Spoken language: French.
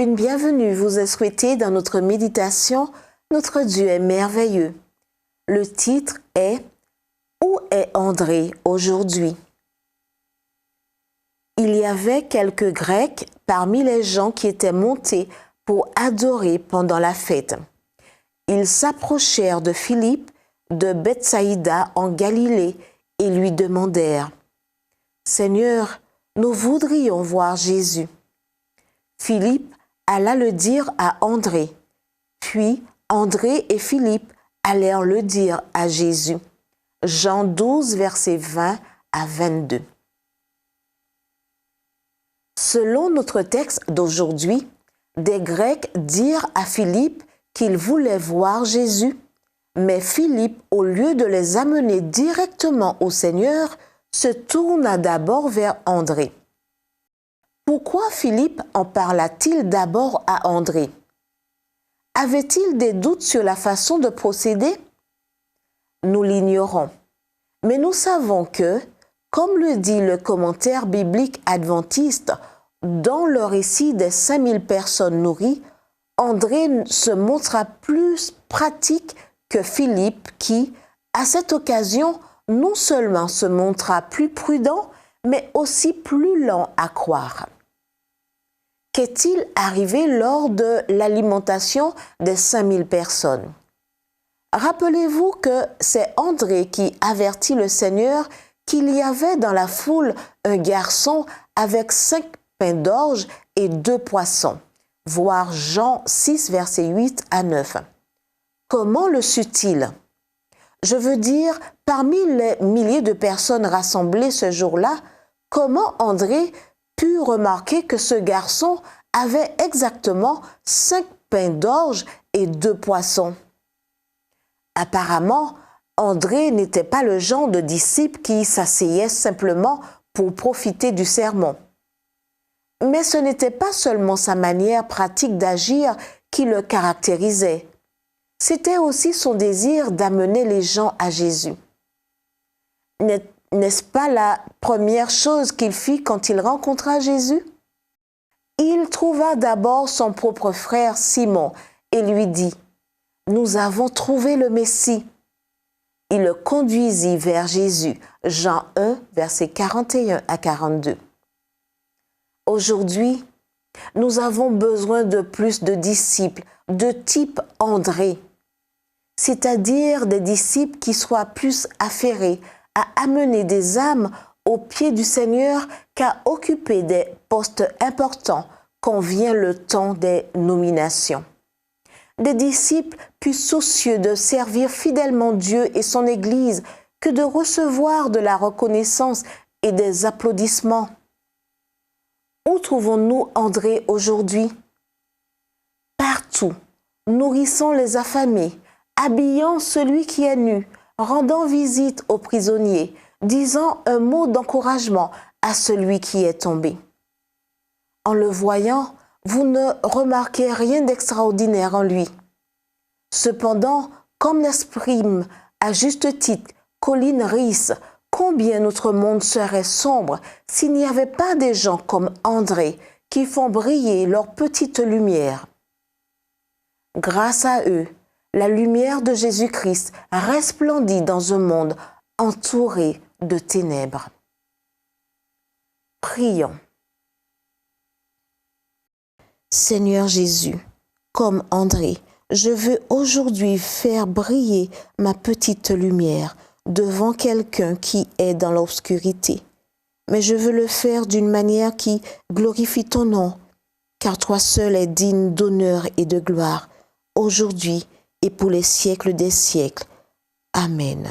Une bienvenue vous est souhaitée dans notre méditation. Notre Dieu est merveilleux. Le titre est « Où est André aujourd'hui ?» Il y avait quelques Grecs parmi les gens qui étaient montés pour adorer pendant la fête. Ils s'approchèrent de Philippe de Bethsaïda en Galilée et lui demandèrent « Seigneur, nous voudrions voir Jésus. » Philippe alla le dire à André. Puis André et Philippe allèrent le dire à Jésus. Jean 12, versets 20 à 22. Selon notre texte d'aujourd'hui, des Grecs dirent à Philippe qu'ils voulaient voir Jésus, mais Philippe, au lieu de les amener directement au Seigneur, se tourna d'abord vers André. Pourquoi Philippe en parla-t-il d'abord à André? Avait-il des doutes sur la façon de procéder? Nous l'ignorons, mais nous savons que, comme le dit le commentaire biblique adventiste, dans le récit des 5000 personnes nourries, André se montra plus pratique que Philippe qui, à cette occasion, non seulement se montra plus prudent, mais aussi plus lent à croire. Qu'est-il arrivé lors de l'alimentation des 5000 personnes? Rappelez-vous que c'est André qui avertit le Seigneur qu'il y avait dans la foule un garçon avec 5 pains d'orge et 2 poissons, voir Jean 6, versets 8 à 9. Comment le sut-il? Je veux dire, parmi les milliers de personnes rassemblées ce jour-là, comment André put remarquer que ce garçon avait exactement 5 pains d'orge et 2 poissons? Apparemment, André n'était pas le genre de disciple qui s'asseyait simplement pour profiter du sermon. Mais ce n'était pas seulement sa manière pratique d'agir qui le caractérisait. C'était aussi son désir d'amener les gens à Jésus. N'est-ce pas la première chose qu'il fit quand il rencontra Jésus? Il trouva d'abord son propre frère Simon et lui dit « Nous avons trouvé le Messie ». Il le conduisit vers Jésus. Jean 1, versets 41 à 42. Aujourd'hui, nous avons besoin de plus de disciples de type André, c'est-à-dire des disciples qui soient plus affairés à amener des âmes aux pieds du Seigneur qu'à occuper des postes importants quand vient le temps des nominations. Des disciples plus soucieux de servir fidèlement Dieu et son Église que de recevoir de la reconnaissance et des applaudissements. Où trouvons-nous André aujourd'hui? Partout, nourrissant les affamés, habillant celui qui est nu, rendant visite aux prisonniers, disant un mot d'encouragement à celui qui est tombé. En le voyant, vous ne remarquez rien d'extraordinaire en lui. Cependant, comme l'exprime à juste titre Colin Rees, combien notre monde serait sombre s'il n'y avait pas des gens comme André qui font briller leur petite lumière. Grâce à eux, la lumière de Jésus-Christ resplendit dans un monde entouré de ténèbres. Prions. Seigneur Jésus, comme André, je veux aujourd'hui faire briller ma petite lumière devant quelqu'un qui est dans l'obscurité. Mais je veux le faire d'une manière qui glorifie ton nom, car toi seul es digne d'honneur et de gloire, aujourd'hui et pour les siècles des siècles. Amen.